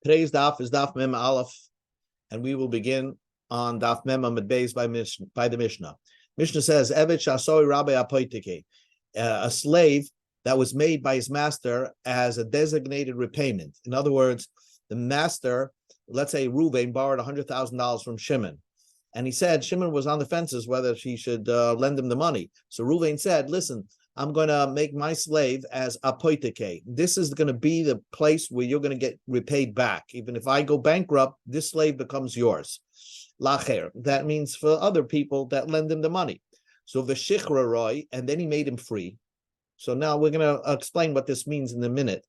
Today's daf is daf mem aleph, and we will begin on daf mem amid beis by the Mishnah. Mishnah says, "Evet shasoi rabbi apoitike," a slave that was made by his master as a designated repayment. In other words, the master, let's say Reuven, borrowed $100,000 from Shimon, and he said Shimon was on the fences whether he should lend him the money. So Reuven said, "Listen, I'm going to make my slave as apoitike. This is going to be the place where you're going to get repaid back. Even if I go bankrupt, this slave becomes yours." Lacher. That means for other people that lend him the money. So v'shichra roy, and then he made him free. So now we're going to explain what this means in a minute,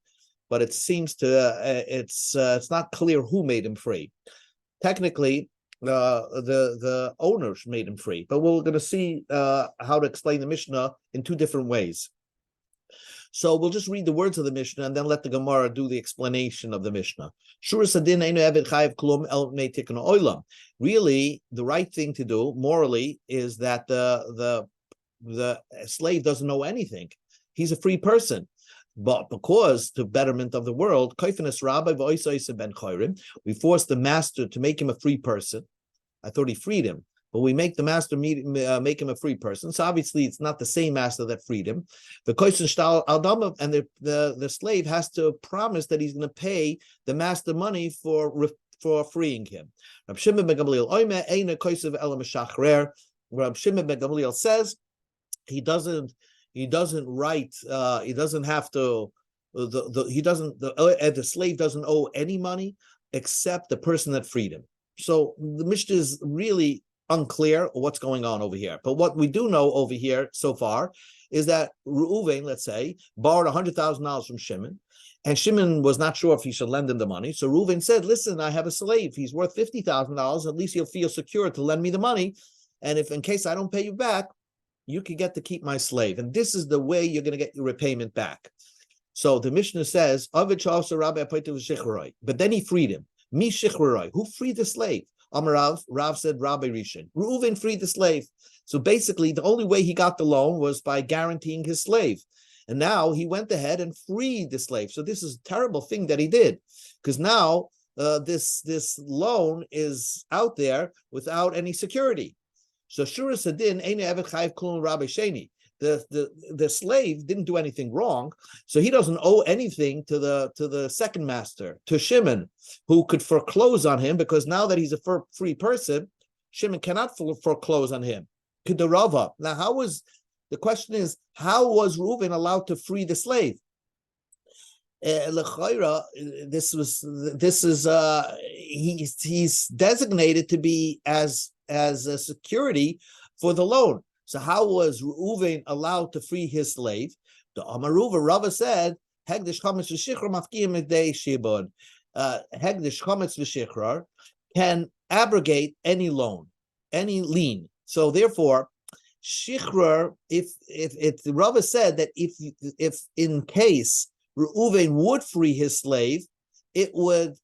but it seems to it's not clear who made him free. Technically, the owners made him free, but we're going to see how to explain the Mishnah in two different ways. So we'll just read the words of the Mishnah and then let the Gemara do the explanation of the Mishnah. Really, the right thing to do morally is that the slave doesn't know anything. He's a free person. But because the betterment of the world, we forced the master to make him a free person. I thought he freed him, but we make the master make him a free person. So obviously, it's not the same master that freed him. And the slave has to promise that he's going to pay the master money for freeing him. Rab Shimon ben Gamliel says he doesn't write. He doesn't have to. The slave doesn't owe any money except the person that freed him. So the Mishnah is really unclear what's going on over here. But what we do know over here so far is that Reuven, let's say, borrowed $100,000 from Shimon, and Shimon was not sure if he should lend him the money. So Reuven said, "Listen, I have a slave. He's worth $50,000. At least he'll feel secure to lend me the money. And if in case I don't pay you back, you can get to keep my slave. And this is the way you're going to get your repayment back." So the Mishnah says, but then he freed him. Mi shichroi. Who freed the slave? Amar Rav said, Rabbi Rishon. Reuven freed the slave. So basically, the only way he got the loan was by guaranteeing his slave. And now he went ahead and freed the slave. So this is a terrible thing that he did, because now this loan is out there without any security. So Shura Sadin, Eine Evet Chayiv Klum Rabbi Sheni. The slave didn't do anything wrong, so he doesn't owe anything to the second master, to Shimon, who could foreclose on him, because now that he's a free person, Shimon cannot foreclose on him. Kedarava. Now, the question is, how was Reuven allowed to free the slave? He's designated to be as a security for the loan. So how was Reuven allowed to free his slave? The Amaruva Rava said, Hegdish Chametz v'Shichrar mafkiim edei shibud. Hegdish Chametz v'Shichrar can abrogate any loan, any lien. So therefore, Shichrar, if Rava said that if in case Reuven would free his slave, it would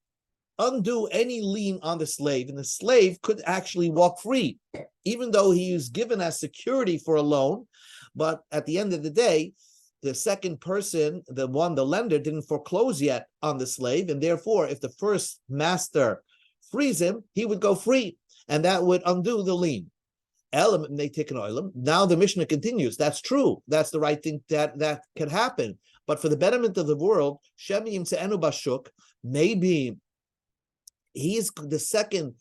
undo any lien on the slave, and the slave could actually walk free, even though he was given as security for a loan. But at the end of the day, the second person, the lender, didn't foreclose yet on the slave, and therefore, if the first master frees him, he would go free, and that would undo the lien. Now the Mishnah continues. That's true. That's the right thing that can happen. But for the betterment of the world, maybe he's the second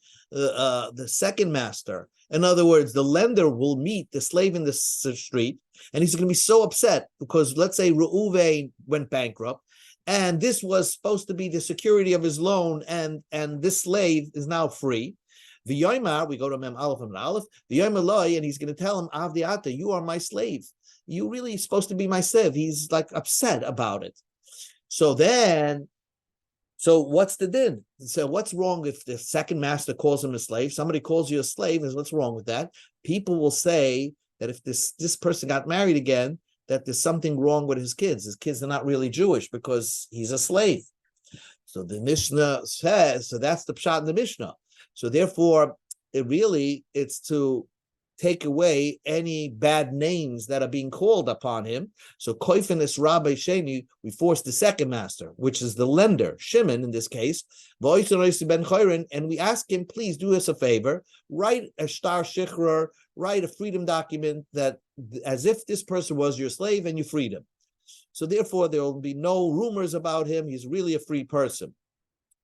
master. In other words, the lender will meet the slave in the street, and he's going to be so upset because, let's say, Reuven went bankrupt, and this was supposed to be the security of his loan, and this slave is now free. V'yoymar, we go to Mem Aleph and Aleph. V'yoymar loy, and he's going to tell him, Avdi Ata, you are my slave. You really supposed to be my slave. He's like upset about it. So what's the din? So what's wrong if the second master calls him a slave? Somebody calls you a slave, and what's wrong with that? People will say that if this person got married again, that there's something wrong with his kids. His kids are not really Jewish because he's a slave. So the Mishnah says, so that's the pshat in the Mishnah. So therefore, it's to take away any bad names that are being called upon him. So koifinis Rabbi Sheni, we force the second master, which is the lender, Shimon in this case, and we ask him, please do us a favor, write a shtar shichrar, write a freedom document that as if this person was your slave and you freed him. So therefore, there will be no rumors about him. He's really a free person.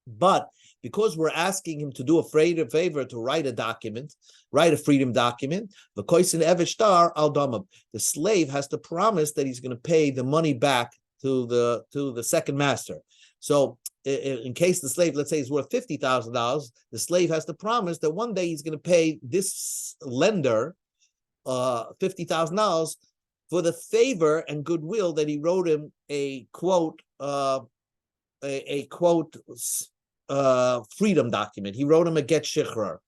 But because we're asking him to do a favor to write a document, write a freedom document, the slave has to promise that he's going to pay the money back to the second master. So in case the slave, let's say, is worth $50,000, the slave has to promise that one day he's going to pay this lender $50,000 for the favor and goodwill that he wrote him a quote freedom document. He wrote him a get shichrar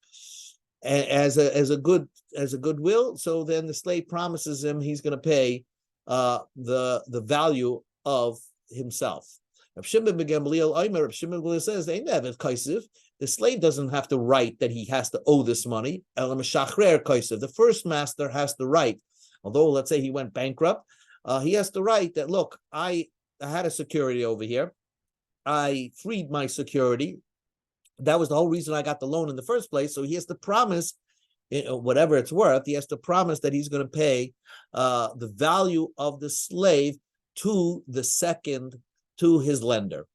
as a goodwill. So then the slave promises him he's going to pay the value of himself. Rav Shimon ben Gamliel says they never kaisiv. The slave doesn't have to write that he has to owe this money. The first master has to write. Although, let's say he went bankrupt, he has to write that, look, I had a security over here. I freed my security. That was the whole reason I got the loan in the first place. So he has to promise, whatever it's worth, he has to promise that he's going to pay the value of the slave to his lender.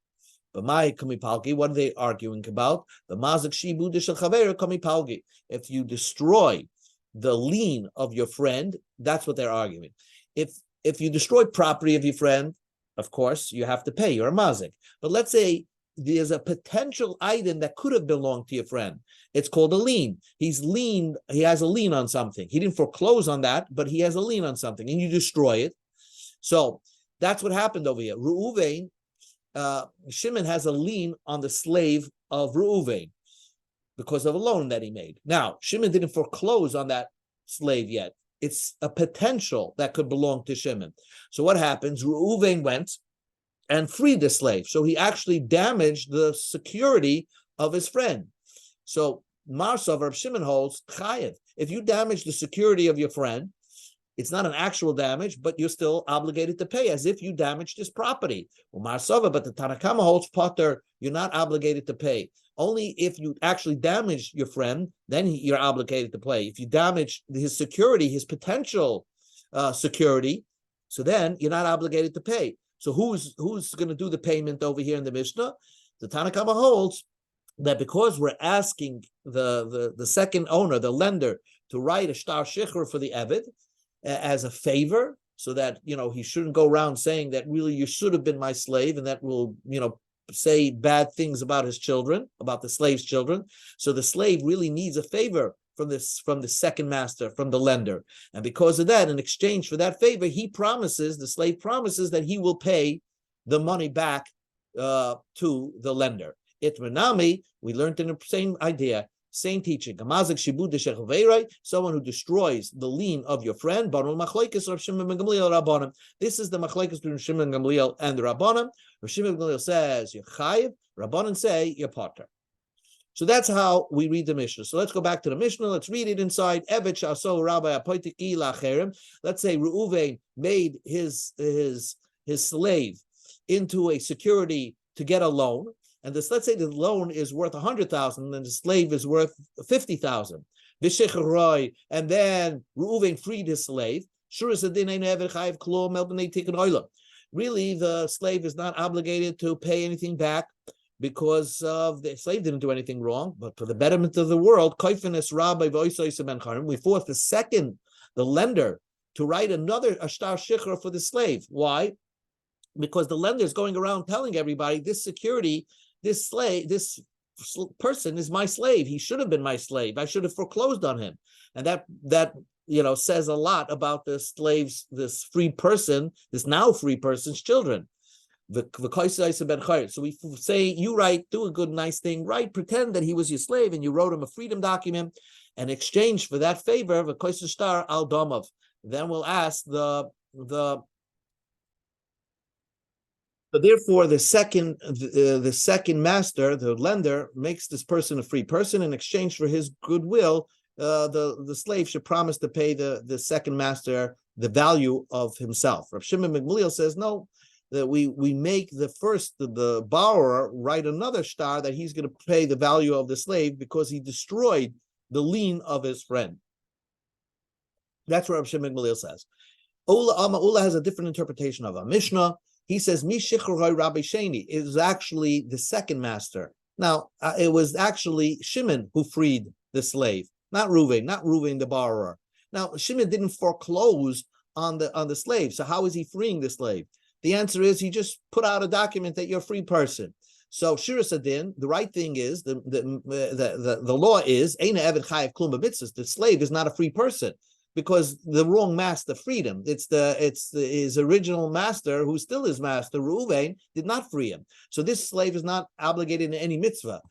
But what are they arguing about? The mazik shibu shel chaver kamipalgi. If you destroy the lien of your friend, that's what they're arguing. If you destroy property of your friend, of course, you have to pay. You're a mazik. But let's say there's a potential item that could have belonged to your friend. It's called a lien. He has a lien on something. He didn't foreclose on that, but he has a lien on something, and you destroy it. So that's what happened over here. Reuven, Shimon has a lien on the slave of Reuven because of a loan that he made. Now, Shimon didn't foreclose on that slave yet. It's a potential that could belong to Shimon. So what happens? Reuven went and freed the slave. So he actually damaged the security of his friend. So Marsav Reb Shimon holds chayev. If you damage the security of your friend, it's not an actual damage, but you're still obligated to pay as if you damaged his property. Well, Marsava, but the Tanakama holds potter, you're not obligated to pay. Only if you actually damage your friend, then you're obligated to pay. If you damage his security, his potential security, so then you're not obligated to pay. So who's going to do the payment over here in the Mishnah? The Tanakama holds that because we're asking the second owner, the lender, to write a shtar shichur for the eved as a favor, so that he shouldn't go around saying that really you should have been my slave, and that will say bad things about his children, about the slave's children. So the slave really needs a favor from the second master, from the lender. And because of that, in exchange for that favor, the slave promises that he will pay the money back to the lender. Itmanami, we learned in the same idea, same teaching. Someone who destroys the lien of your friend. This is the machlekes between Shimon and Gamliel and the Rabbanim. Shimon and Gamliel says you're chayiv. Rabbanim say you're potter. So that's how we read the Mishnah. So let's go back to the Mishnah. Let's read it inside. Evet shaso rabbi apoitiki lacherem. Let's say Reuven made his slave into a security to get a loan. And let's say the loan is worth 100,000, and the slave is worth 50,000. And then Reuven freed his slave. Really, the slave is not obligated to pay anything back because the slave didn't do anything wrong. But for the betterment of the world, we force the lender to write another ashtar shichra for the slave. Why? Because the lender is going around telling everybody this person is my slave. He should have been my slave. I should have foreclosed on him. And that says a lot about the slave's, this now free person's children. So we say, you write, do a good, nice thing, write, pretend that he was your slave and you wrote him a freedom document, and in exchange for that favor, then we'll ask so therefore, the second master, the lender, makes this person a free person. In exchange for his goodwill, the slave should promise to pay the second master the value of himself. Rav Shimon ben says no, that we make the borrower write another star that he's going to pay the value of the slave because he destroyed the lien of his friend. That's what Rav Shimon ben says. Ula has a different interpretation of a Mishnah. He says Mishichroy Rabbi Sheni is actually the second master. Now it was actually Shimon who freed the slave, not Reuven the borrower. Now Shimon didn't foreclose on the slave, so how is he freeing the slave? The answer is he just put out a document that you're a free person. So Shira Sadin, the right thing is the law is Eina Eved Chayav Klum B'mitzvos. The slave is not a free person because the wrong master freed him. It's his original master, who still is master, Reuven, did not free him. So this slave is not obligated in any mitzvah.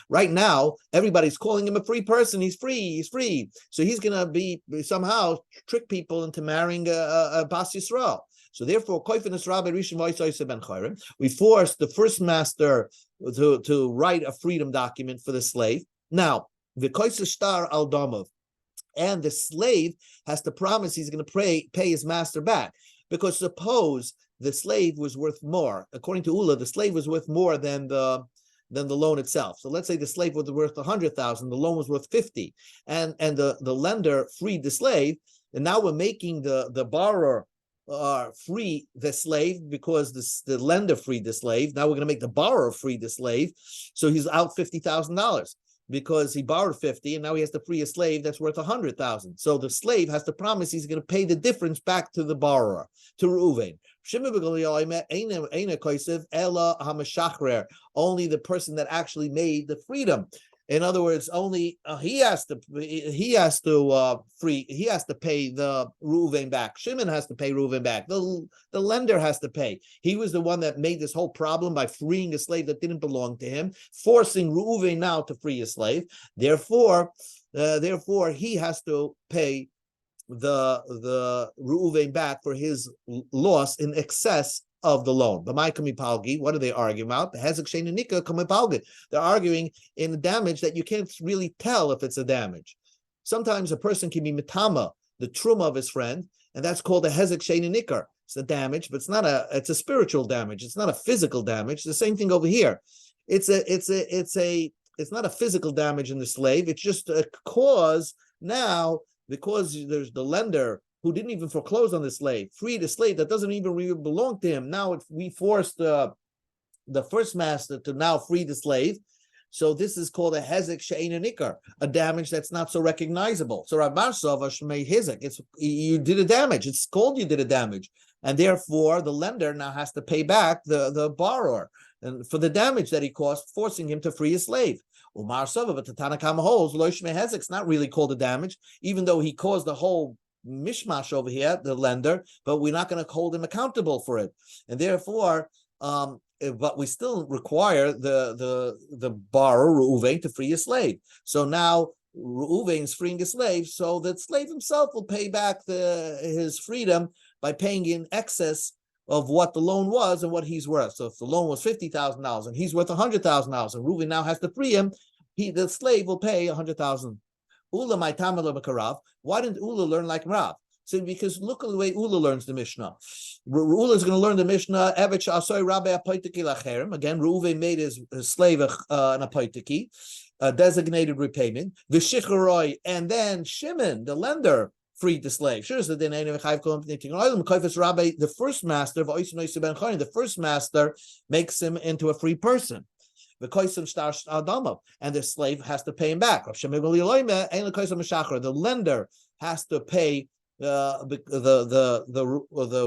Right now, everybody's calling him a free person. He's free. So he's going to somehow trick people into marrying a Bas Yisrael. So therefore, we forced the first master to write a freedom document for the slave. Now, and the slave has to promise he's going to pay his master back. Because suppose the slave was worth more, according to Ula, the slave was worth more than the loan itself. So let's say the slave was worth 100,000, the loan was worth 50, and the lender freed the slave, and now we're making the borrower free the slave because the lender freed the slave. Now we're going to make the borrower free the slave, so he's out $50,000. Because he borrowed 50 and now he has to free a slave that's worth 100,000. So the slave has to promise he's going to pay the difference back to the borrower, to Reuven. Only the person that actually made the freedom. In other words, only he has to pay the Reuven back. Shimon has to pay Reuven back. The lender has to pay. He was the one that made this whole problem by freeing a slave that didn't belong to him, forcing Reuven now to free a slave. Therefore, he has to pay the Reuven back for his loss in excess of the loan. What are they arguing about? They're arguing in the damage that you can't really tell if it's a damage. Sometimes a person can be mitama, the truma of his friend, and that's called a hezek shein nikar. It's a damage, but it's a spiritual damage. It's not a physical damage. The same thing over here. It's not a physical damage in the slave. It's just a cause now because there's the lender who didn't even foreclose on the slave, freed a slave that doesn't even really belong to him. Now we forced the first master to now free the slave. So this is called a hezek she'ein nikar, a damage that's not so recognizable. So Rav Marsov Shmei hezek, you did a damage. It's called you did a damage, and therefore the lender now has to pay back the borrower and for the damage that he caused, forcing him to free a slave. Umar Sova, but the Tanakama holds lo shmei hezek. It's not really called a damage, even though he caused the whole mishmash over here, the lender, but we're not going to hold him accountable for it, and therefore, but we still require the borrower Reuven to free a slave. So now Reuven is freeing a slave, so the slave himself will pay back his freedom by paying in excess of what the loan was and what he's worth. So if the loan was $50,000 and he's worth $100,000, and Reuven now has to free him, the slave will pay $100,000. Ula my tamala b'karav. Why didn't Ula learn like Rav? So because look at the way Ula learns the Mishnah. Ula is going to learn the Mishnah. Again, Reuven made his slave an apoitiki, a designated repayment. V'shicharoi, and then Shimon, the lender, freed the slave. The first master of the first master makes him into a free person. And the slave has to pay him back. The lender has to pay the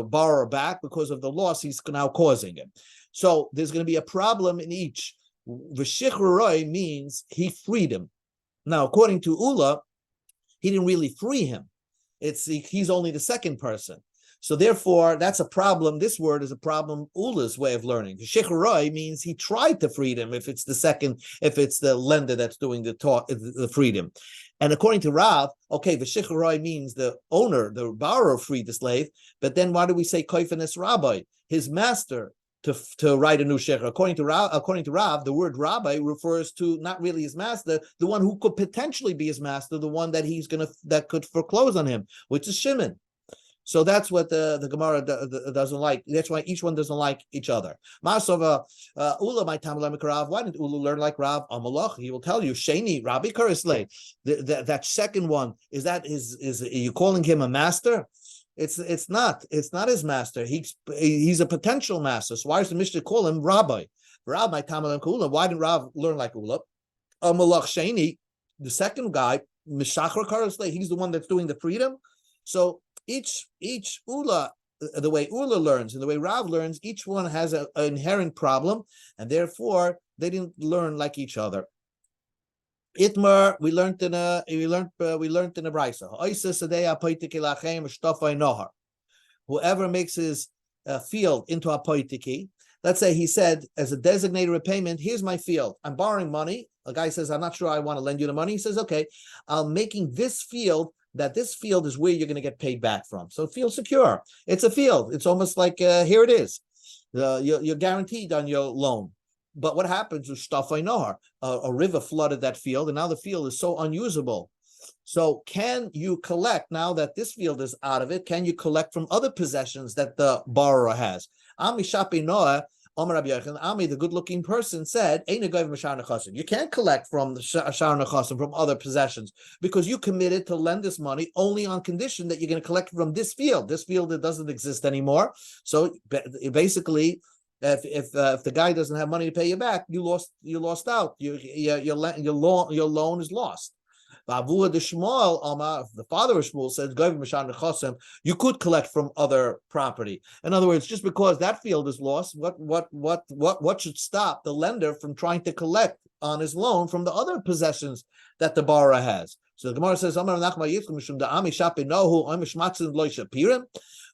borrower back because of the loss he's now causing him. So there's going to be a problem in each. V'shichroi means he freed him. Now, according to Ula, he didn't really free him. He's only the second person. So therefore, that's a problem. This word is a problem. Ula's way of learning. Shicharoi means he tried to free him. If it's the lender that's doing the freedom. And according to Rav, the Shicharoi means the owner, the borrower freed the slave. But then why do we say koifenes rabbi? His master to write a new sheikh. According to Rav, the word rabbi refers to not really his master, the one who could potentially be his master, the one that could foreclose on him, which is Shimon. So that's what the Gemara doesn't like. That's why each one doesn't like each other. Masova Ula my Rav. Why didn't Ula learn like Rav? Amalach. He will tell you Sheni Rabbi Kurisle. That second one is are you calling him a master? It's not his master. He's a potential master. So why does the Mishnah call him Rabbi? Rav my Tamalam Ula. Why didn't Rav learn like Ula? Amalach Sheni, the second guy, Mishachar Kurisle. He's the one that's doing the freedom. So each Ula, the way Ula learns and the way Rav learns, each one has an inherent problem, and therefore they didn't learn like each other. Itmar, we learned in a brisa. Whoever makes his field into a poitiki, let's say he said as a designated repayment, here's my field. I'm borrowing money. A guy says, I'm not sure I want to lend you the money. He says, okay, I'm making this field. That this field is where you're going to get paid back from. So feel secure. It's a field. It's almost like, here it is. You're guaranteed on your loan. But what happens is a river flooded that field, and now the field is so unusable. So can you collect, now that this field is out of it, can you collect from other possessions that the borrower has? Ami Shapi Noah, Ami, the good-looking person, said, you can't collect from the Shar Nechasim, from other possessions, because you committed to lend this money only on condition that you're going to collect from this field. This field that doesn't exist anymore. So basically, if the guy doesn't have money to pay you back, you lost out. Your loan is lost. The father of Shmuel says, you could collect from other property. In other words, just because that field is lost, what should stop the lender from trying to collect on his loan from the other possessions that the borrower has? So the Gemara says,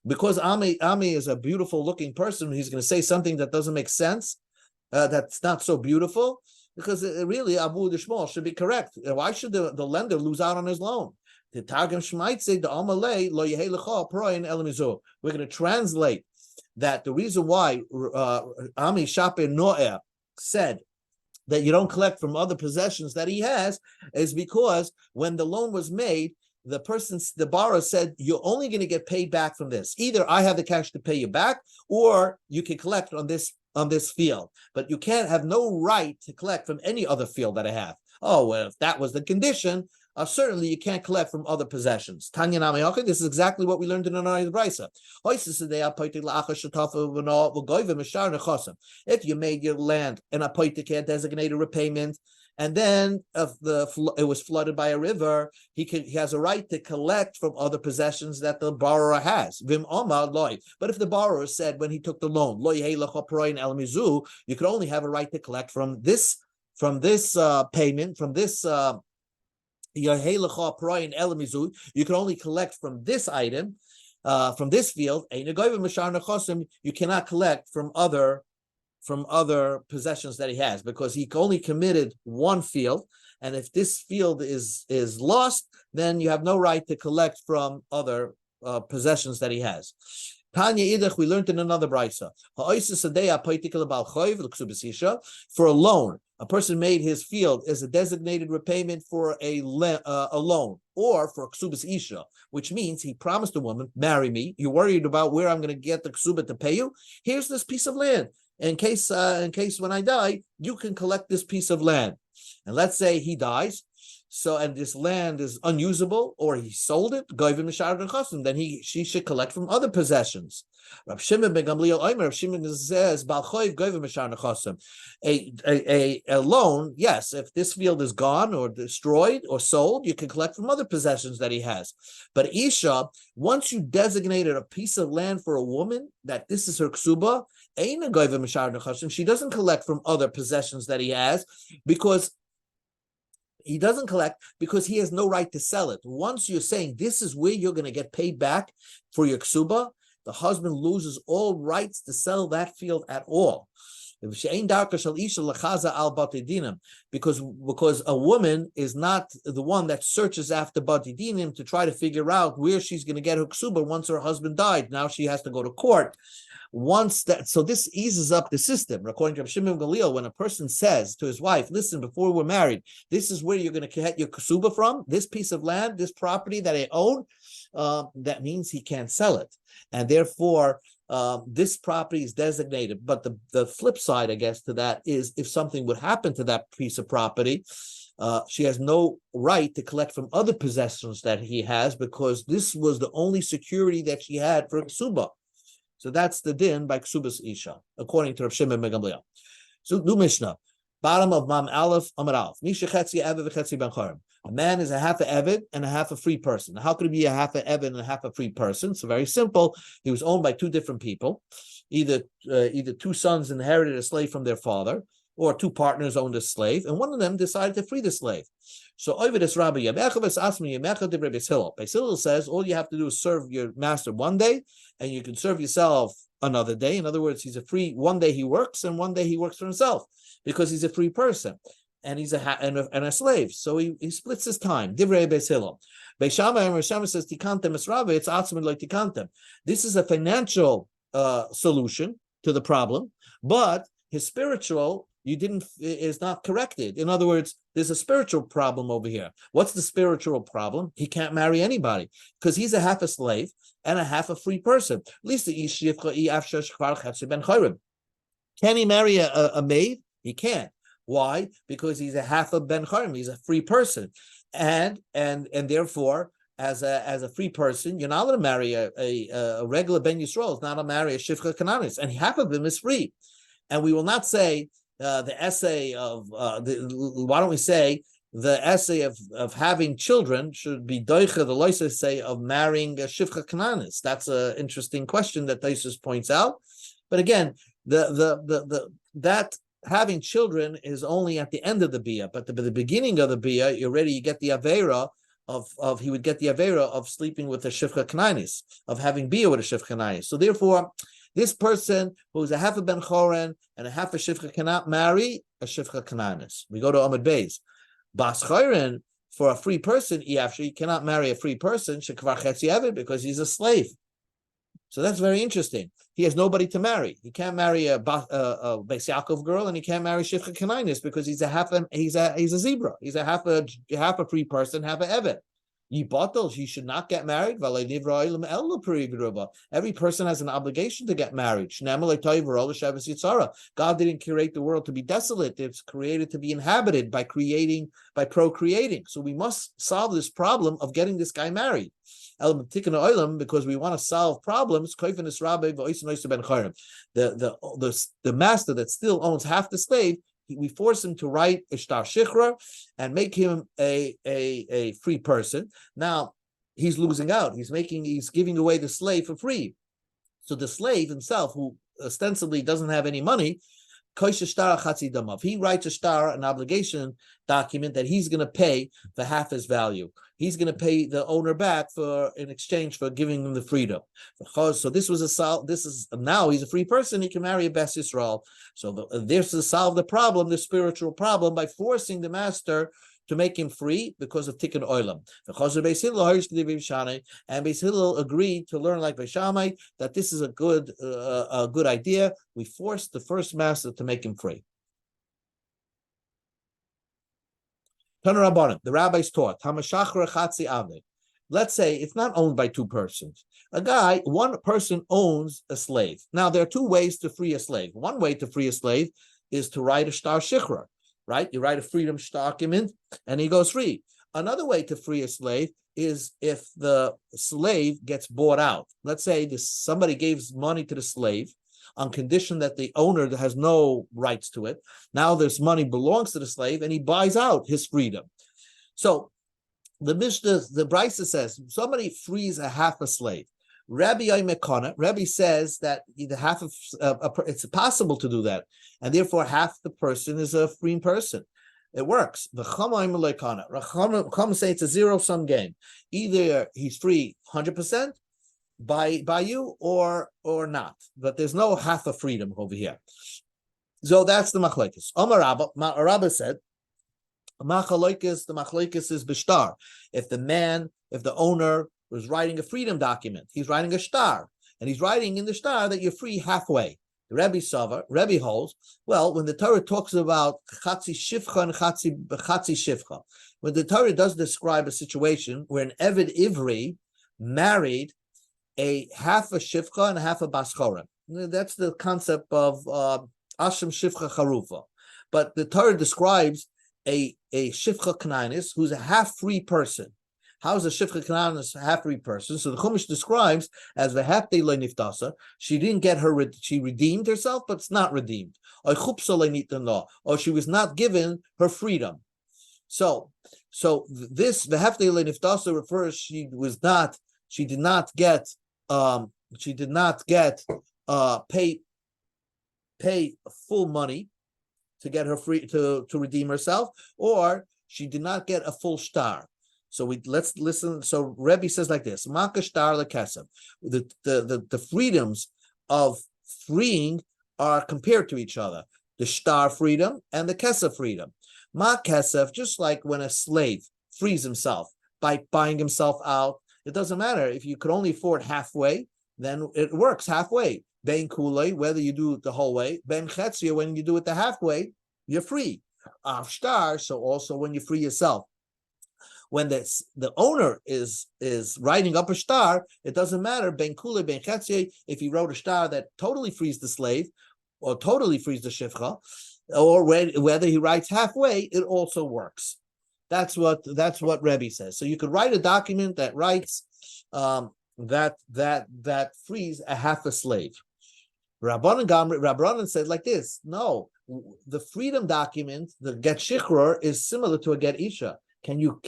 because Ami is a beautiful looking person, he's going to say something that doesn't make sense, that's not so beautiful. Because really, Abu Dishmol should be correct. Why should the lender lose out on his loan? The Targum Shmait say the Amalei lo yehei lecha proin elamizu. We're going to translate that the reason why Ami Shaper Noah said that you don't collect from other possessions that he has is because when the loan was made, the borrower said, you're only going to get paid back from this. Either I have the cash to pay you back, or you can collect on this field. But you can't have no right to collect from any other field that I have. Oh, well, if that was the condition, certainly you can't collect from other possessions. Tanya Nami, this is exactly what we learned in another brisa. If you made your land an apoitik, designated repayment, and then if it was flooded by a river, he has a right to collect from other possessions that the borrower has. But if the borrower said when he took the loan, you could only have a right to collect from this payment, from this you can only collect from this item, from this field. You cannot collect from other possessions that he has, because he only committed one field, and if this field is lost, then you have no right to collect from other possessions that he has. Tanya Idach, we learned in another brisa. For a loan, a person made his field as a designated repayment for a loan, or for a ksubas isha, which means he promised a woman, marry me. You're worried about where I'm going to get the ksuba to pay you. Here's this piece of land. In case when I die, you can collect this piece of land. And let's say he dies, and this land is unusable, or he sold it, then she should collect from other possessions. Rav Shimon ben Gamliel Rav Shimon says, a loan, yes, if this field is gone or destroyed or sold, you can collect from other possessions that he has. But Isha, once you designated a piece of land for a woman, that this is her ksuba, she doesn't collect from other possessions that he has, because he doesn't collect because he has no right to sell it. Once you're saying this is where you're going to get paid back for your ksuba, the husband loses all rights to sell that field at all. Because a woman is not the one that searches after batidinim to try to figure out where she's going to get her ksuba once her husband died. Now she has to go to court. once that, so this eases up the system. According to Rav Shimon Gamliel, when a person says to his wife, listen, before we're married, this is where you're going to get your ksuba from, this piece of land, this property that I own, that means he can't sell it. And therefore, this property is designated. But the flip side, I guess, to that is if something would happen to that piece of property, she has no right to collect from other possessions that he has, because this was the only security that she had for ksuba. So that's the din by ksubas isha, according to Rav Shimon ben Gamliel. So new Mishnah, bottom of Mam Aleph Amar Aleph. Misha chetzi eved v'chetzi ben chorim. A man is a half a eved and a half a free person. How could it be a half a eved and a half a free person? So very simple. He was owned by two different people. Either two sons inherited a slave from their father, or two partners owned a slave, and one of them decided to free the slave. So Oividus Rabbi Yamecha v'asmi Yamecha divrei Beis Hillel. Beis Hillel says all you have to do is serve your master one day, and you can serve yourself another day. In other words, he's a free. One day he works, and one day he works for himself, because he's a free person, and he's a slave. So he splits his time. Divrei Beis Hillel. Beis Shammai and Rosh Hashanah says tikantem es Rabbi. It's atzmin like tikantem. This is a financial solution to the problem, but his spiritual is not corrected. In other words, there's a spiritual problem over here. What's the spiritual problem? He can't marry anybody because he's a half a slave and a half a free person. At least can he marry a maid? He can't. Why? Because he's a half a ben chorim. He's a free person, and therefore, as a free person, you're not allowed to marry a regular ben Yisrael. It's not allowed to marry a shifcha kananis, and half of him is free. And we will not say the essay of why don't we say the essay of having children should be doicha the loisa say of marrying a shivcha kananis. That's an interesting question that Taisus points out. But again, that having children is only at the end of the bia, but the beginning of the bia, you get the avera of he would get the avera of sleeping with a shivcha kananis, of having bia with a shivcha kananis. So therefore, this person who's a half a ben choren and a half a shivcha cannot marry a shivcha kananis. We go to Amud Beis. Bas choren, for a free person, he cannot marry a free person shekvar chetzi eved, because he's a slave. So that's very interesting. He has nobody to marry. He can't marry a Beis Yaakov girl, and he can't marry shivcha kananis because he's a zebra. He's a half a free person, half a eved. He should not get married. Every person has an obligation to get married. God didn't create the world to be desolate. It's created to be inhabited by procreating. So we must solve this problem of getting this guy married. Because we want to solve problems. The master that still owns half the slave, we force him to write a shtar shichra and make him a free person. Now he's losing out. He's giving away the slave for free. So the slave himself, who ostensibly doesn't have any money, he writes a shtar, an obligation document that he's going to pay for half his value. He's going to pay the owner back in exchange for giving him the freedom. So this is now he's a free person. He can marry a Bes Yisrael. So this to solve the problem, the spiritual problem, by forcing the master to make him free because of Tikkun Olam. And Beis Hillel agreed to learn like Beis Shammai that this is a good idea. We forced the first master to make him free. The rabbis taught, let's say it's not owned by two persons. One person owns a slave. Now, there are two ways to free a slave. One way to free a slave is to write a shtar shichra, right? You write a freedom document and he goes free. Another way to free a slave is if the slave gets bought out. Let's say somebody gives money to the slave on condition that the owner has no rights to it. Now this money belongs to the slave and he buys out his freedom. So the Mishnah, the Brisa says, somebody frees a half a slave. Rabbi says that either half of it's possible to do that, and therefore half the person is a free person. It works. The Chacham say it's a zero-sum game. Either he's free 100% by you or not, but there's no half of freedom over here. So that's the machlekes. Omar Rabba said, the machlekes is bishtar. If the owner was writing a freedom document, he's writing a shtar, and he's writing in the star that you're free halfway. The Rebbe holds, well, when the Torah talks about chatzi shivcha and chatzi shivcha, when the Torah does describe a situation where an Eved Ivri married a half a shivcha and half a baschora. That's the concept of Asham Shivcha Charufa. But the Torah describes a Shivcha Kanainis who's a half-free person. How is a Shivcha Kanainis a half-free person? So the Chumash describes as the half-day niftasa. She didn't get she redeemed herself, but it's not redeemed. Or she was not given her freedom. So this the half-day niftasa refers she did not get pay full money to get her free to redeem herself, or she did not get a full star. So let's listen. So Rebbe says like this: Maka star lekesef. The freedoms of freeing are compared to each other. The star freedom and the kesef freedom. Ma kesef, just like when a slave frees himself by buying himself out. It doesn't matter if you could only afford halfway, then it works halfway. Ben kulei, whether you do it the whole way. Ben chetzia, when you do it the halfway, you're free. Av star, so also when you free yourself. When the owner is writing up a star, it doesn't matter. Ben kulei, ben chetzia, if he wrote a star that totally frees the slave or totally frees the shivcha, or whether he writes halfway, it also works. That's what Rebbe says. So you could write a document that writes that frees a half a slave. Rabbanan said like this: no, the freedom document, the get shichror, is similar to a get isha. Can you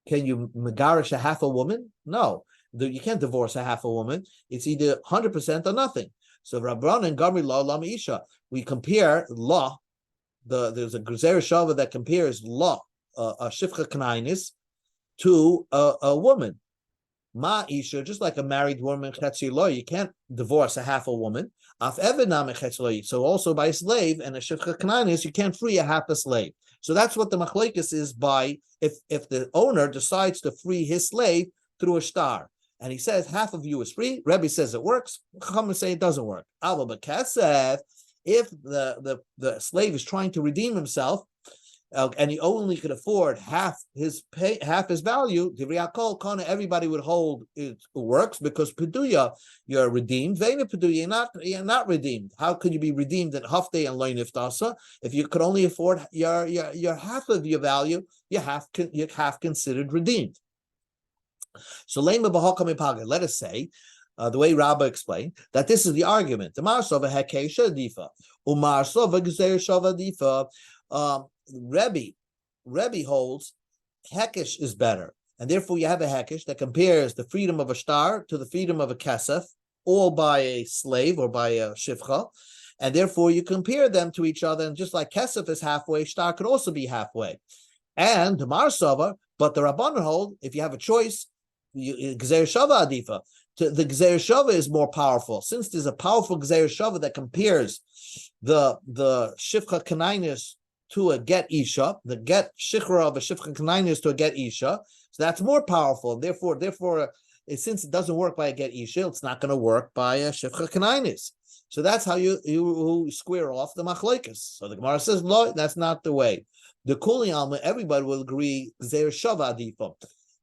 megarish a half a woman? No, you can't divorce a half a woman. It's either 100% or nothing. So Rabbanan Gamri law lama isha. We compare law. There's a Gezer Shava that compares law, a Shifcha Kanainis, to a woman. Ma Isha, just like a married woman, you can't divorce a half a woman. So also by a slave and a Shifcha Kanainis, you can't free a half a slave. So that's what the machlekes is by if the owner decides to free his slave through a star. And he says half of you is free. Rebbe says it works. Chachamim say it doesn't work. If the slave is trying to redeem himself, and he only could afford half his value, everybody would hold it works because peduya, you're redeemed. Vena peduya, you're not redeemed. How could you be redeemed at hafte and loy niftasa if you could only afford your half of your value? You're half considered redeemed. So let us say, the way Rabbah explained, that this is the argument. The Marsova Hekesha Difa, Umarsova Gzer Shava Difa. Rebbe holds Hekesh is better, and therefore you have a Hekesh that compares the freedom of a star to the freedom of a kesef, all by a slave or by a shivcha, and therefore you compare them to each other. And just like kesef is halfway, star could also be halfway. And the Marsova, but the Rabbanan hold if you have a choice, Gzer Shava Adifa. The Gzer Shava is more powerful. Since there's a powerful Gzer Shava that compares the Shivcha Kanainis to a get Isha, the get Shichra of a Shivcha Kanainis to a get Isha, so that's more powerful. Therefore, since it doesn't work by a get Isha, it's not going to work by a Shivcha Kanainis. So that's how you square off the machlekes. So the Gemara says, no, that's not the way. The Kuli Alma, everybody will agree, Gzer Shava Adifa.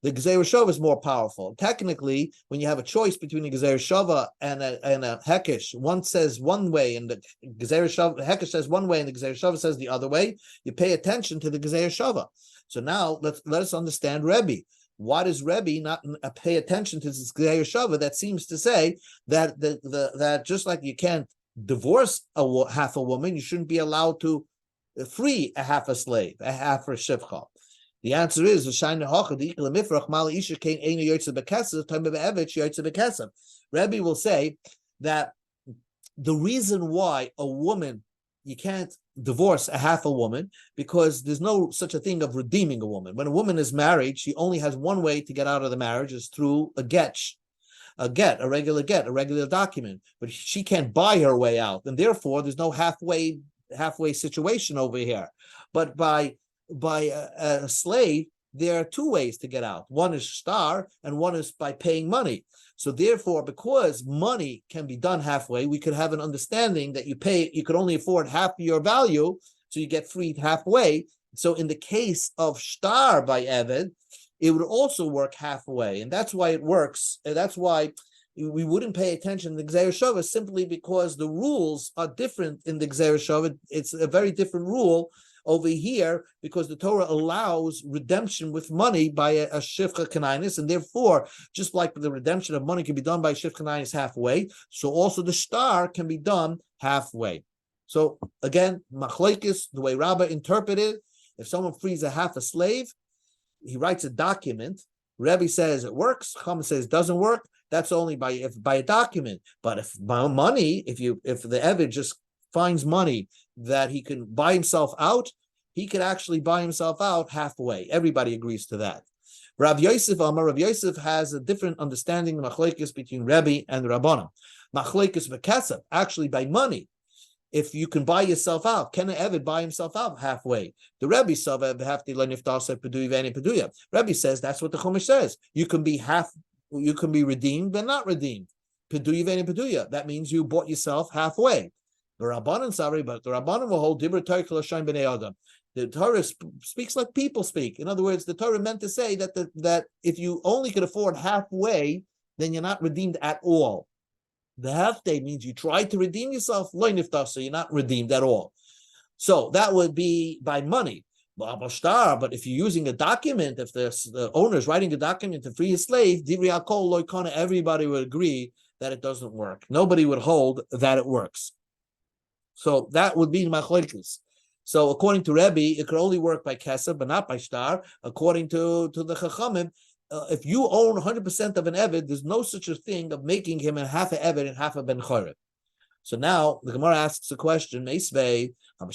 The Gzer Shava is more powerful. Technically, when you have a choice between a Gzer Shava and a Hekesh, one says one way and the Gzer Shava, Hekesh says one way and the Gzer Shava says the other way, you pay attention to the Gzer Shava. So now let us understand Rebbe. Why does Rebbe not pay attention to this Gzer Shava that seems to say that that just like you can't divorce half a woman, you shouldn't be allowed to free a half a slave, a half a shivcha? The answer is Rebbe will say that the reason why a woman, you can't divorce a half a woman, because there's no such a thing of redeeming a woman. When a woman is married, she only has one way to get out of the marriage, is through a regular document. But she can't buy her way out, and therefore there's no halfway situation over here. But by a slave, there are two ways to get out. One is shtar, and one is by paying money. So therefore, because money can be done halfway, we could have an understanding that you could only afford half your value, so you get freed halfway. So in the case of shtar by Eved, it would also work halfway, and that's why it works. And that's why we wouldn't pay attention to the Gzeir Shava, simply because the rules are different in the Gzeir Shava. It's a very different rule over here, because the Torah allows redemption with money by a Shivcha Kanainis, and therefore, just like the redemption of money can be done by Shivcha Kanainis halfway, so also the shtar can be done halfway. So again, Machlokes, the way Rabbah interpreted, if someone frees a half a slave, he writes a document. Rebbe says it works. Chacham says it doesn't work. That's only by a document. But if by money, if the Eved just finds money that he can buy himself out, he could actually buy himself out halfway. Everybody agrees to that. Rav Yosef has a different understanding of Machlokes between Rebbe and the Rabbanim. Machlokes b'kesef, actually by money. If you can buy yourself out, can an Eved buy himself out halfway? The Rebbe Rebbe says that's what the Chumash says. You can be redeemed but not redeemed. That means you bought yourself halfway. The Rabbanan will hold Dibur Torah L'Shaim B'nei Adam. The Torah speaks like people speak. In other words, the Torah meant to say that if you only could afford halfway, then you're not redeemed at all. The half day means you tried to redeem yourself, so you're not redeemed at all. So that would be by money. But if you're using a document, if the owner is writing a document to free a slave, everybody would agree that it doesn't work. Nobody would hold that it works. So that would be Machlokes. So according to Rebbe, it could only work by kesef, but not by shtar. According to the Chachamim, if you own 100% of an Eved, there's no such a thing of making him a half a Eved and half a Ben Chorev. So now the Gemara asks a question: Meisvei, Rav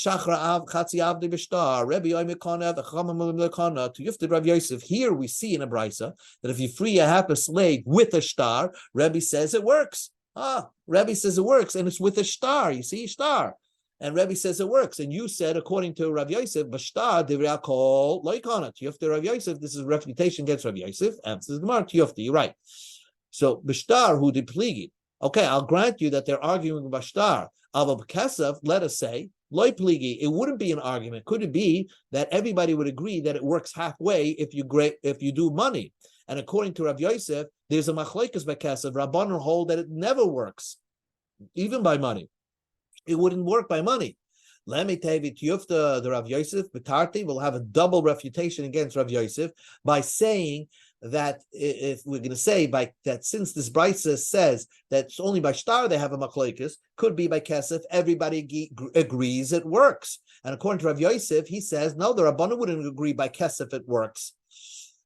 Yosef. Here we see in a brisa that if you free a half a slave with a shtar, Rebbe says it works. Rebbe says it works, and it's with a shtar. You see, shtar. And Rebbe says it works. And you said, according to Rav Yosef, Bashtar divrei kol loikana. Tiyufta Rav Yosef. This is a refutation against Rav Yosef. Answers Gemara. Tiyufta. You're right. So Bashtar who depligi. Okay, I'll grant you that they're arguing Bashtar. Avav Kesef. Let us say loy pligi. It wouldn't be an argument. Could it be that everybody would agree that it works halfway if you do money? And according to Rav Yosef, there's a machlokes by Kesef. Rabbanan hold that it never works, even by money. It wouldn't work by money. Let me tell you, the Rav Yosef, Betarti, will have a double refutation against Rav Yosef by saying that if we're going to say that since this brisa says that it's only by shtar they have a machlokes, could be by kesef, everybody agrees it works. And according to Rav Yosef, he says, no, the Rabbanan wouldn't agree by kesef it works.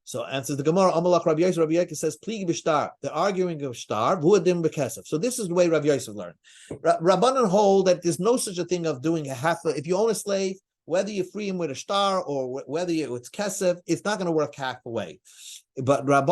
So answers the Gemara, Amalach Rav Yosef. Rav Yosef says, "Pligi b'shtar." They're arguing of shtar. Vuadim b'kesef. So this is the way Rav Yosef learned. Rabbanan hold that there's no such a thing of doing a half. If you own a slave, whether you free him with a shtar or whether it's kesef, it's not going to work halfway. But but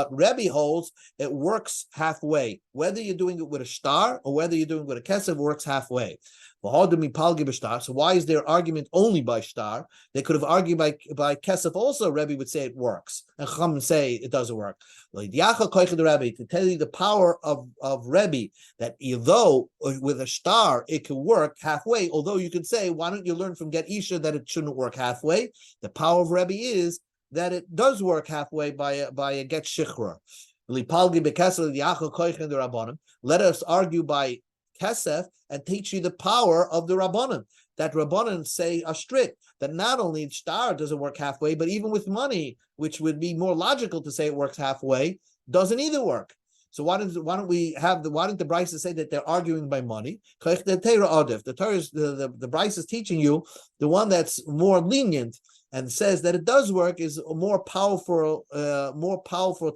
Rebbe holds it works halfway. Whether you're doing it with a shtar or whether you're doing it with a kesef, it works halfway. So why is their argument only by shtar? They could have argued by kesef also. Rebbe would say it works, and Chacham say it doesn't work. To tell you the power of Rebbe, that although with a shtar it can work halfway, although you could say, why don't you learn from Get Isha that it shouldn't work halfway? The power of Rebbe is that it does work halfway by a Get Shichra. Let us argue by kesef and teach you the power of the Rabbanan. That Rabbanan say are strict, that not only shtar doesn't work halfway, but even with money, which would be more logical to say it works halfway, doesn't either work. So why don't the Brisa say that they're arguing by money? The Torah is the Brisa is teaching you the one that's more lenient and says that it does work is a more powerful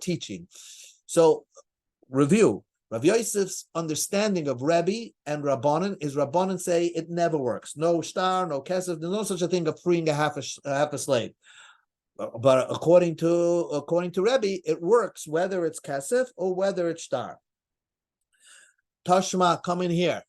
teaching. So review. Rav Yosef's understanding of Rebbe and Rabbanan is Rabbanan say it never works. No shtar, no kesef. There's no such a thing of freeing a half a slave. But according to Rebbe, it works whether it's kesef or whether it's shtar. Tashma, come in here.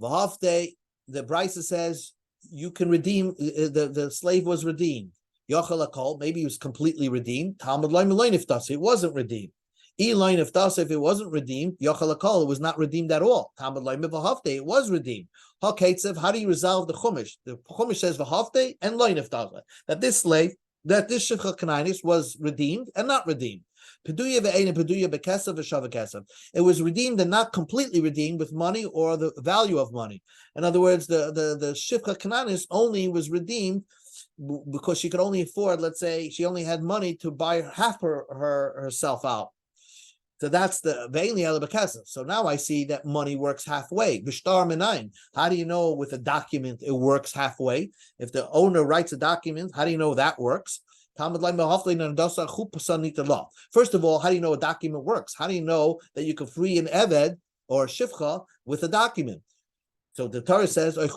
V'hafte, the Brisa says you can redeem the slave was redeemed. Yochel Akol, maybe he was completely redeemed. Talmud Bavli Daf Yomi, it wasn't redeemed. Elaine if it wasn't redeemed, Yochel Akol, it was not redeemed at all. Talmud Bavli Daf Yomi, it was redeemed. How do you resolve the Chumash? The Chumash says V'Havte and Loin if that this slave, that this Shifcha Kanainis was redeemed and not redeemed. It was redeemed and not completely redeemed with money or the value of money. In other words, the Shifcha Kanainis only was redeemed because she could only afford, let's say, she only had money to buy half herself out. So that's the Ve'eni Ela B'Kesef. So now I see that money works halfway. V'shtar Menayin. How do you know with a document it works halfway? If the owner writes a document, how do you know that works? First of all, how do you know a document works? How do you know that you can free an Eved or a Shifcha with a document? So the Torah says, a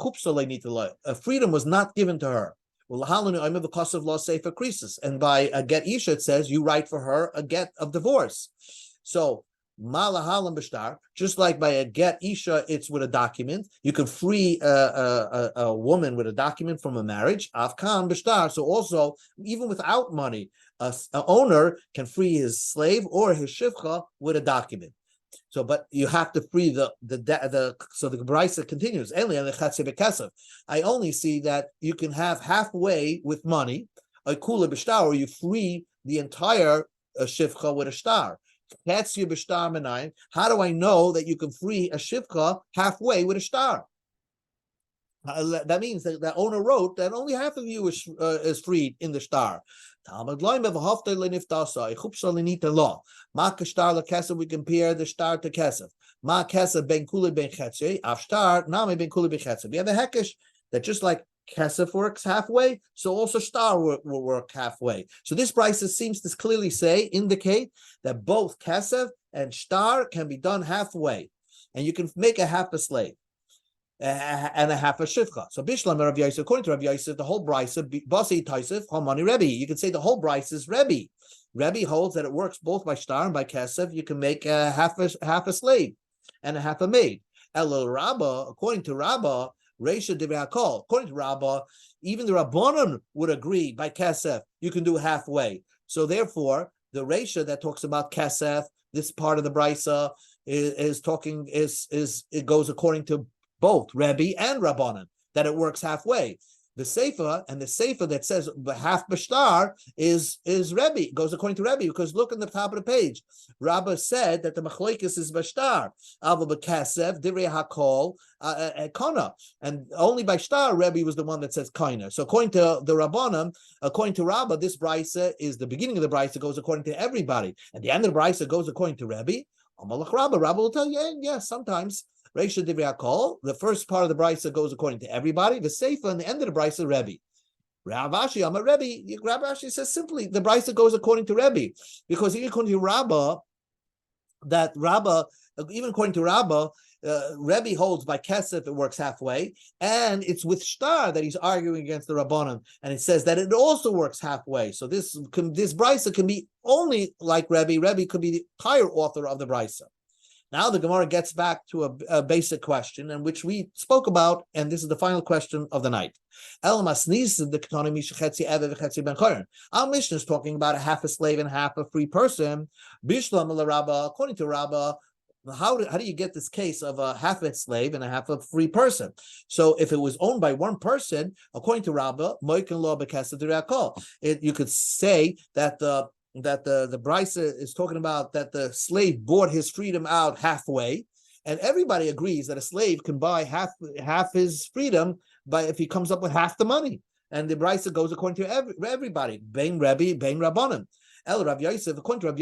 freedom was not given to her. And by a get Isha, it says you write for her a get of divorce. So Malahalam Bishtar, just like by a get Isha, it's with a document. You can free a woman with a document from a marriage. Afkan Bishtar. So also, even without money, an owner can free his slave or his shivcha with a document. So, but you have to free so the Brisa continues. I only see that you can have halfway with money, a kula b'shtar, or you free the entire shivcha with a shtar. How do I know that you can free a shivcha halfway with a shtar? That means that the owner wrote that only half of you is freed in the shtar. We compare the shtar to kesef. Ma kesef ben kuli ben chetze, af shtar nami ben kuli ben chetze. We have a hekesh that just like kesef works halfway, so also shtar will work halfway. So this brisa seems to clearly indicate that both kesef and shtar can be done halfway, and you can make a half a slave and a half a shivcha. So Bishlam Rav Yosef, according to Rav Yosef, the whole brisa basi taisef hamani Rebbe. You can say the whole brisa is Rebbe. Rebbe holds that it works both by shtar and by kesef. You can make a half a slave and a half a maid. Elul Rabbah, according to Rabbah, Reisha Divrei Hakol. According to Rabbah, even the Rabbanon would agree by kesef you can do halfway. So therefore, the Reisha that talks about kesef, this part of the brisa is it goes according to both Rebbe and Rabbanan, that it works halfway. The Sefer that says half b'shtar is Rebbe. It goes according to Rebbe, because look in the top of the page. Rabbah said that the machlokes is b'shtar, ava b'kasef, divrei hakol, kana, and only by shtar Rebbe was the one that says kana. So according to the Rabbanan, according to Rabbah, this brisa is the beginning of the brisa goes according to everybody, and the end of the brisa goes according to Rebbe. Amalach Rabbah will tell you, yeah, sometimes. Reisha Divrei Hakol, the first part of the brisa goes according to everybody. The Seifa and the end of the brisa, Rebbe. Rav Ashi, I'm a Rebbe. Rav Ashi says simply the brisa goes according to Rebbe, because even according to Rabbah, even according to Rabbah, Rebbe holds by kesef it works halfway, and it's with shtar that he's arguing against the Rabbanan, and it says that it also works halfway. So this brisa can be only like Rebbe. Rebbe could be the higher author of the brisa. Now the Gemara gets back to a basic question, in which we spoke about, and this is the final question of the night. Our Mishnah is talking about a half a slave and half a free person. According to Rabbah, how do you get this case of a half a slave and a half a free person? So if it was owned by one person, according to Rabbah, you could say that the brisa is talking about that the slave bought his freedom out halfway, and everybody agrees that a slave can buy half his freedom if he comes up with half the money. And the brisa goes according to everybody, Bein Rebbe, Bein Rabbanim. Rav Yosef, according to Rav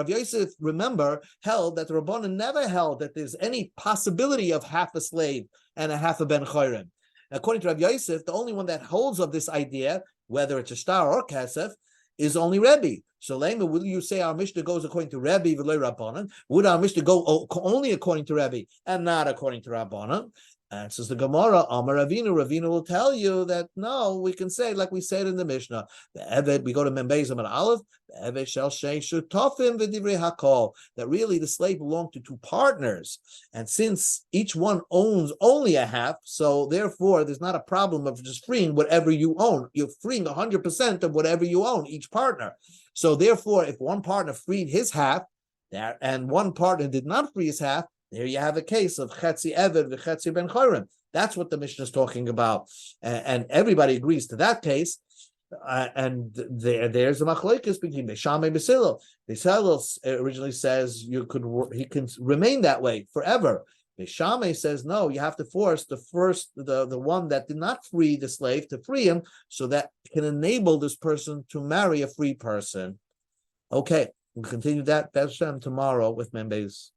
Yosef, remember, held that the Rabbanim never held that there's any possibility of half a slave and a half a ben chayrim. According to Rav Yosef, the only one that holds of this idea, whether it's a shtar or kesef, is only Rebbe. So, Lema, will you say our Mishnah goes according to Rebbe v'loy Rabbanan? Would our Mishnah go only according to Rebbe and not according to Rabbanan? Answers the Gemara, Amar Ravina. Ravina will tell you that no, we can say, like we said in the Mishnah, the Eved, we go to Membezim and Aleph, the Eved shall say Shutofim v'divrei hakol, that really the slave belonged to two partners. And since each one owns only a half, so therefore there's not a problem of just freeing whatever you own. You're freeing 100% of whatever you own, each partner. So therefore, if one partner freed his half, there, and one partner did not free his half, there you have a case of Chetzi Eved v'Chetzi Ben Chorim. That's what the Mishnah is talking about. And everybody agrees to that case. And there's a machlokes between Besham and Beisilo. Beisilo originally says he can remain that way forever. Beshame says no, you have to force the one that did not free the slave to free him, so that can enable this person to marry a free person. Okay, we'll continue that Be'ez Hashem tomorrow with Membez.